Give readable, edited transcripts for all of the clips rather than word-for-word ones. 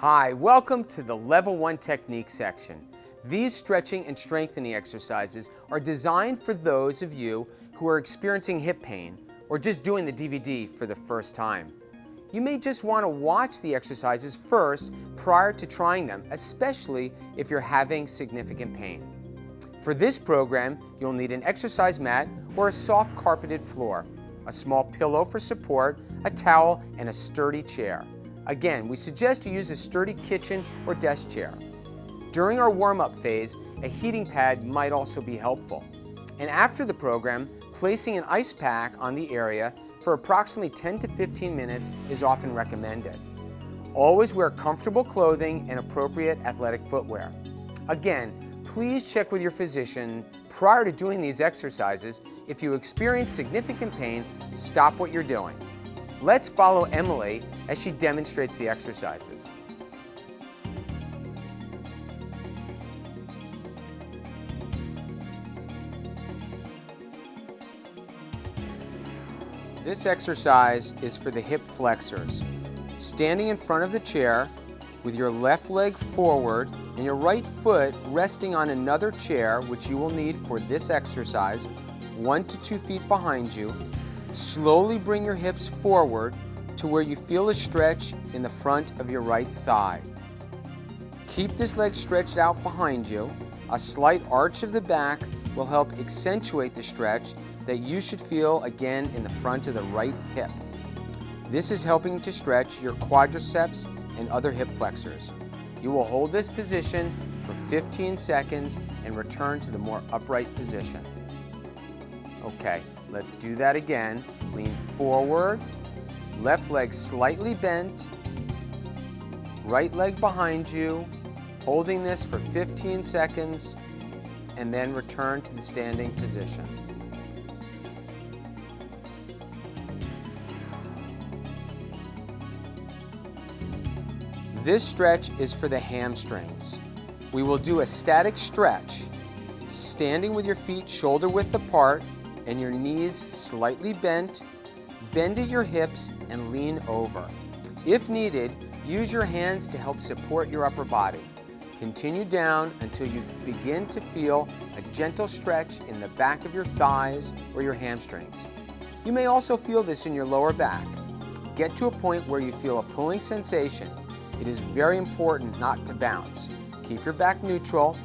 Hi, welcome to the Level 1 Technique section. These stretching and strengthening exercises are designed for those of you who are experiencing hip pain or just doing the DVD for the first time. You may just want to watch the exercises first prior to trying them, especially if you're having significant pain. For this program, you'll need an exercise mat or a soft carpeted floor, a small pillow for support, a towel, and a sturdy chair. Again, we suggest you use a sturdy kitchen or desk chair. During our warm-up phase, a heating pad might also be helpful. And after the program, placing an ice pack on the area for approximately 10 to 15 minutes is often recommended. Always wear comfortable clothing and appropriate athletic footwear. Again, please check with your physician prior to doing these exercises. If you experience significant pain, stop what you're doing. Let's follow Emily as she demonstrates the exercises. This exercise is for the hip flexors. Standing in front of the chair with your left leg forward and your right foot resting on another chair, which you will need for this exercise, 1 to 2 feet behind you. Slowly bring your hips forward to where you feel a stretch in the front of your right thigh. Keep this leg stretched out behind you. A slight arch of the back will help accentuate the stretch that you should feel again in the front of the right hip. This is helping to stretch your quadriceps and other hip flexors. You will hold this position for 15 seconds and return to the more upright position. Okay, let's do that again. Lean forward, left leg slightly bent, right leg behind you, holding this for 15 seconds, and then return to the standing position. This stretch is for the hamstrings. We will do a static stretch, standing with your feet shoulder width apart and your knees slightly bent. Bend at your hips and lean over. If needed, use your hands to help support your upper body. Continue down until you begin to feel a gentle stretch in the back of your thighs or your hamstrings. You may also feel this in your lower back. Get to a point where you feel a pulling sensation. It is very important not to bounce. Keep your back neutral.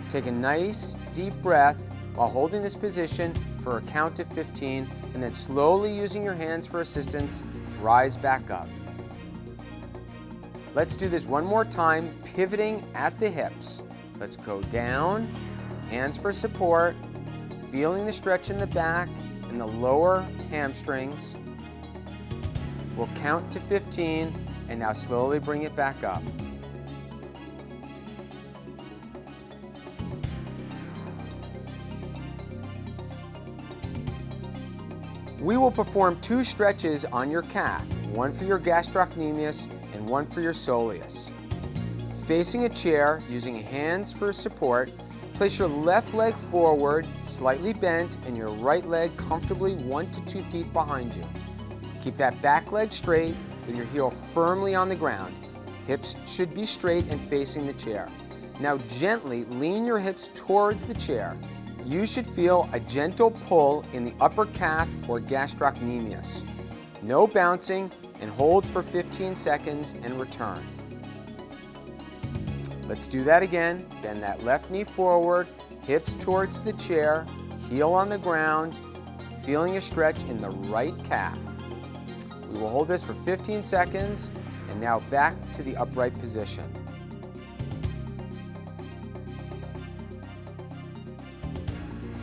Take a nice deep breath while holding this position for a count of 15, and then slowly using your hands for assistance, rise back up. Let's do this one more time, pivoting at the hips. Let's go down, hands for support, feeling the stretch in the back and the lower hamstrings. We'll count to 15, and now slowly bring it back up. We will perform 2 stretches on your calf, one for your gastrocnemius and one for your soleus. Facing a chair, using hands for support, place your left leg forward, slightly bent, and your right leg comfortably 1 to 2 feet behind you. Keep that back leg straight with your heel firmly on the ground. Hips should be straight and facing the chair. Now gently lean your hips towards the chair. You should feel a gentle pull in the upper calf or gastrocnemius. No bouncing, and hold for 15 seconds and return. Let's do that again. Bend that left knee forward, hips towards the chair, heel on the ground, feeling a stretch in the right calf. We will hold this for 15 seconds, and now back to the upright position.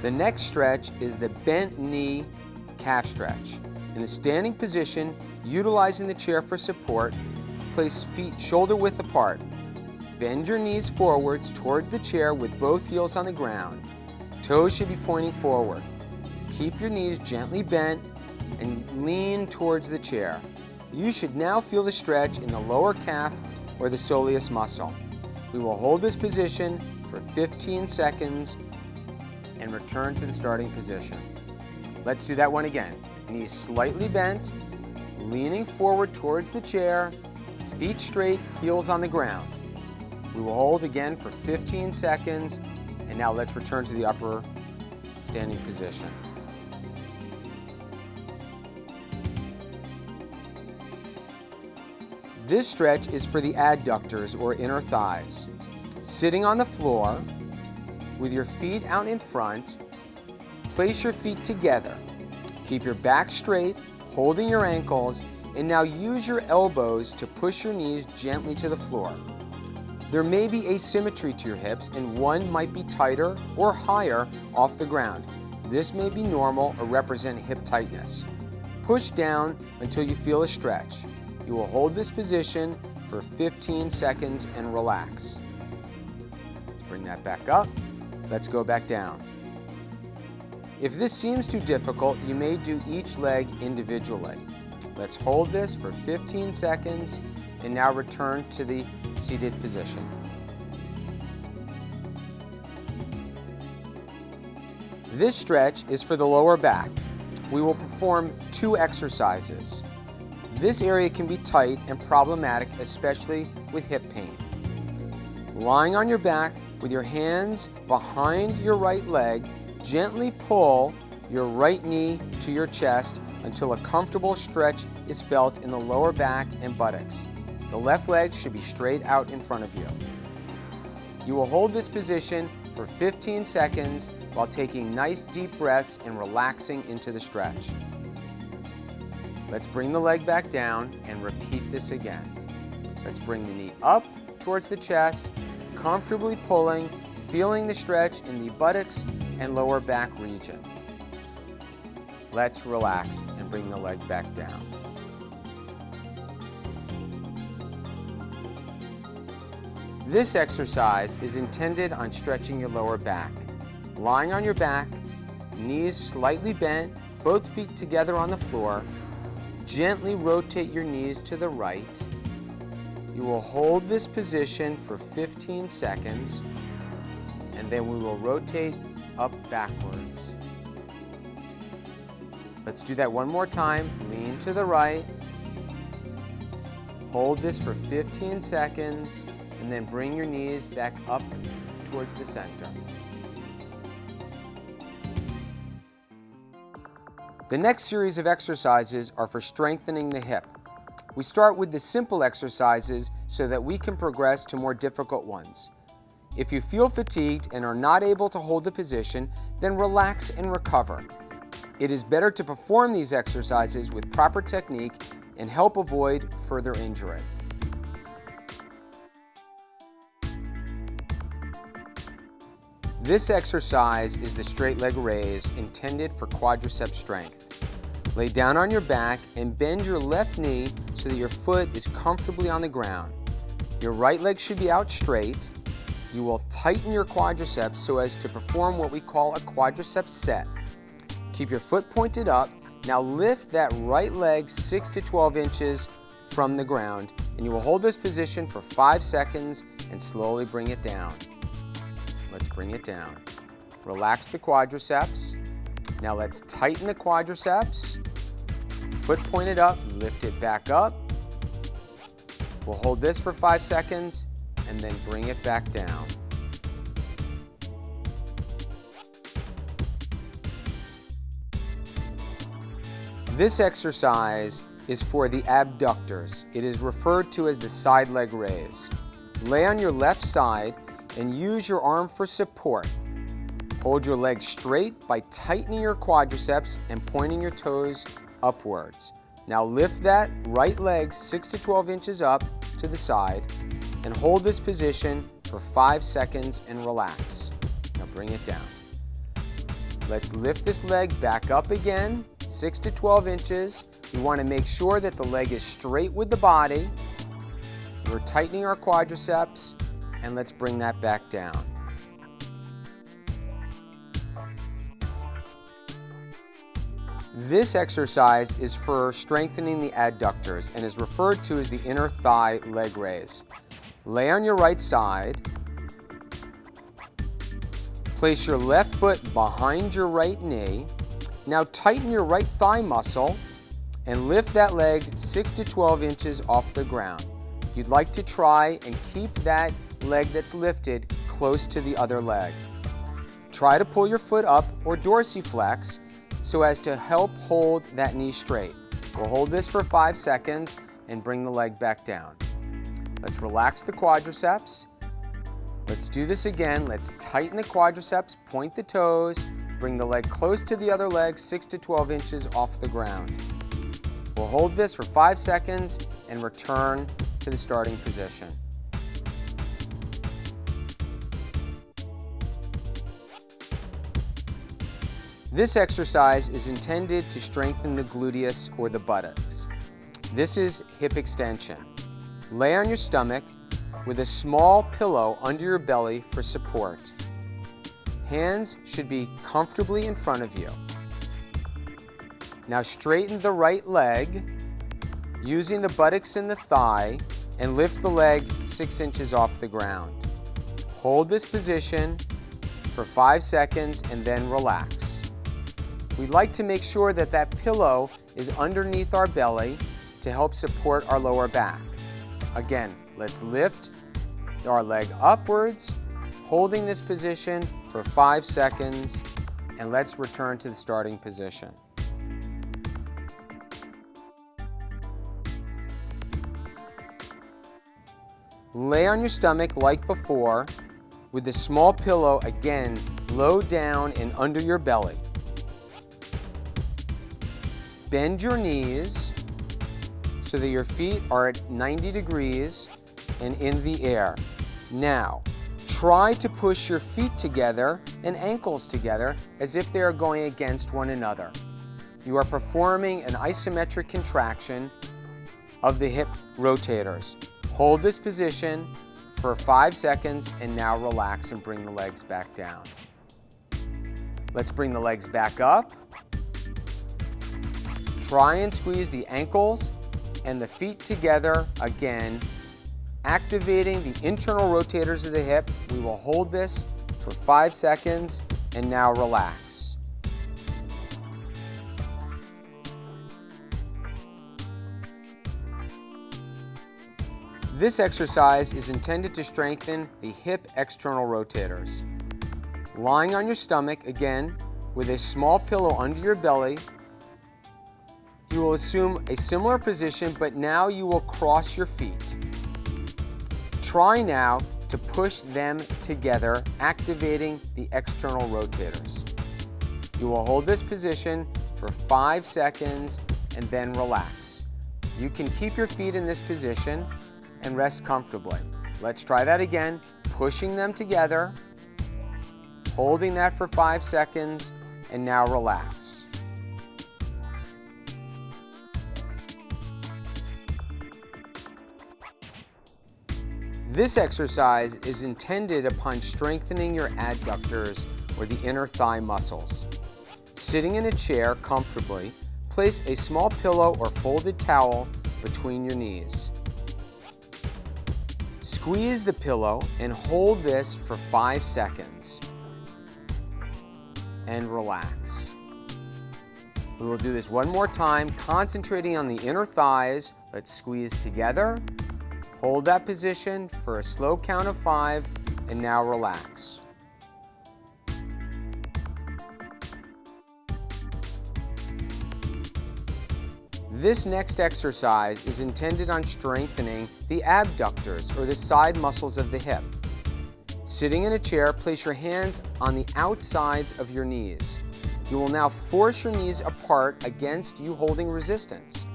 The next stretch is the bent knee calf stretch. In the standing position, utilizing the chair for support, place feet shoulder width apart. Bend your knees forwards towards the chair with both heels on the ground. Toes should be pointing forward. Keep your knees gently bent and lean towards the chair. You should now feel the stretch in the lower calf or the soleus muscle. We will hold this position for 15 seconds and return to the starting position. Let's do that one again. Knees slightly bent, leaning forward towards the chair, Feet straight, heels on the ground. We will hold again for 15 seconds, and now let's return to the upper standing position. This stretch is for the adductors or inner thighs. Sitting on the floor with your feet out in front, place your feet together. Keep your back straight, holding your ankles, and now use your elbows to push your knees gently to the floor. There may be asymmetry to your hips, and one might be tighter or higher off the ground. This may be normal or represent hip tightness. Push down until you feel a stretch. You will hold this position for 15 seconds and relax. Let's bring that back up. Let's go back down. If this seems too difficult, you may do each leg individually. Let's hold this for 15 seconds and now return to the seated position. This stretch is for the lower back. We will perform 2 exercises. This area can be tight and problematic, especially with hip pain. Lying on your back with your hands behind your right leg, gently pull your right knee to your chest until a comfortable stretch is felt in the lower back and buttocks. The left leg should be straight out in front of you. You will hold this position for 15 seconds while taking nice deep breaths and relaxing into the stretch. Let's bring the leg back down and repeat this again. Let's bring the knee up towards the chest, comfortably pulling, feeling the stretch in the buttocks and lower back region. Let's relax and bring the leg back down. This exercise is intended on stretching your lower back. Lying on your back, knees slightly bent, both feet together on the floor. Gently rotate your knees to the right. You will hold this position for 15 seconds, and then we will rotate up backwards. Let's do that one more time. Lean to the right. Hold this for 15 seconds, and then bring your knees back up towards the center. The next series of exercises are for strengthening the hip. We start with the simple exercises so that we can progress to more difficult ones. If you feel fatigued and are not able to hold the position, then relax and recover. It is better to perform these exercises with proper technique and help avoid further injury. This exercise is the straight leg raise intended for quadricep strength. Lay down on your back and bend your left knee so that your foot is comfortably on the ground. Your right leg should be out straight. You will tighten your quadriceps so as to perform what we call a quadricep set. Keep your foot pointed up. Now lift that right leg 6 to 12 inches from the ground, and you will hold this position for 5 seconds and slowly bring it down. Let's bring it down. Relax the quadriceps. Now let's tighten the quadriceps. Foot pointed up, lift it back up. We'll hold this for 5 seconds and then bring it back down. This exercise is for the abductors. It is referred to as the side leg raise. Lay on your left side and use your arm for support. Hold your leg straight by tightening your quadriceps and pointing your toes upwards. Now lift that right leg 6 to 12 inches up to the side and hold this position for 5 seconds and relax. Now bring it down. Let's lift this leg back up again, 6 to 12 inches. We want to make sure that the leg is straight with the body. We're tightening our quadriceps, and let's bring that back down. This exercise is for strengthening the adductors and is referred to as the inner thigh leg raise. Lay on your right side. Place your left foot behind your right knee. Now tighten your right thigh muscle and lift that leg 6 to 12 inches off the ground. you'd like to try and keep that leg that's lifted close to the other leg. Try to pull your foot up or dorsiflex so as to help hold that knee straight. We'll hold this for 5 seconds and bring the leg back down. Let's relax the quadriceps. Let's do this again. Let's tighten the quadriceps, point the toes, bring the leg close to the other leg, 6 to 12 inches off the ground. We'll hold this for 5 seconds and return to the starting position. This exercise is intended to strengthen the gluteus or the buttocks. This is hip extension. Lay on your stomach with a small pillow under your belly for support. Hands should be comfortably in front of you. Now straighten the right leg using the buttocks and the thigh and lift the leg 6 inches off the ground. Hold this position for 5 seconds and then relax. We'd like to make sure that that pillow is underneath our belly to help support our lower back. Again, let's lift our leg upwards, holding this position for 5 seconds, and let's return to the starting position. Lay on your stomach like before, with the small pillow again low down and under your belly. Bend your knees so that your feet are at 90 degrees and in the air. Now, try to push your feet together and ankles together as if they are going against one another. You are performing an isometric contraction of the hip rotators. Hold this position for 5 seconds and now relax and bring the legs back down. Let's bring the legs back up. Try and squeeze the ankles and the feet together again, activating the internal rotators of the hip. We will hold this for 5 seconds and now relax. This exercise is intended to strengthen the hip external rotators. Lying on your stomach again with a small pillow under your belly, you will assume a similar position, but now you will cross your feet. Try now to push them together, activating the external rotators. You will hold this position for 5 seconds and then relax. You can keep your feet in this position and rest comfortably. Let's try that again, pushing them together, holding that for 5 seconds, and now relax. This exercise is intended upon strengthening your adductors or the inner thigh muscles. Sitting in a chair comfortably, place a small pillow or folded towel between your knees. Squeeze the pillow and hold this for 5 seconds. And relax. We will do this one more time, concentrating on the inner thighs. Let's squeeze together. Hold that position for a slow count of 5 and now relax. This next exercise is intended on strengthening the abductors or the side muscles of the hip. Sitting in a chair, place your hands on the outsides of your knees. You will now force your knees apart against you holding resistance.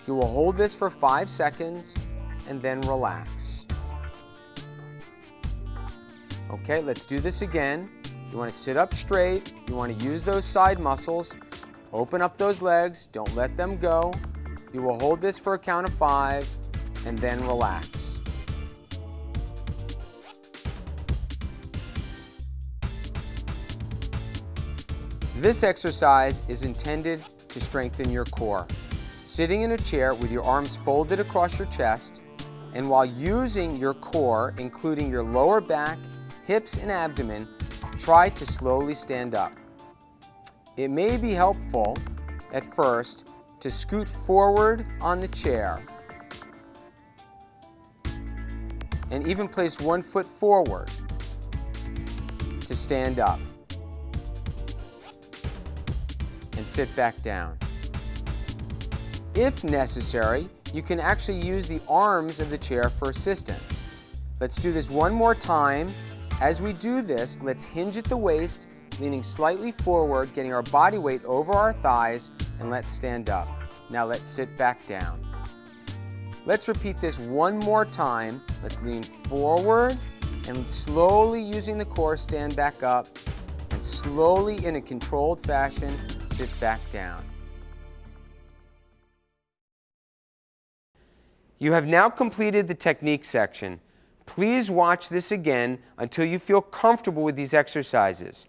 You will hold this for 5 seconds and then relax. Okay, let's do this again. You want to sit up straight. You want to use those side muscles. Open up those legs. Don't let them go. You will hold this for a count of 5 and then relax. This exercise is intended to strengthen your core. Sitting in a chair with your arms folded across your chest, and while using your core, including your lower back, hips, and abdomen, try to slowly stand up. It may be helpful at first to scoot forward on the chair. and even place one foot forward to stand up and sit back down. If necessary, you can actually use the arms of the chair for assistance. Let's do this one more time. As we do this, let's hinge at the waist, leaning slightly forward, getting our body weight over our thighs, and let's stand up. Now let's sit back down. Let's repeat this one more time. Let's lean forward and slowly, using the core, stand back up, and slowly, in a controlled fashion, sit back down. You have now completed the technique section. Please watch this again until you feel comfortable with these exercises.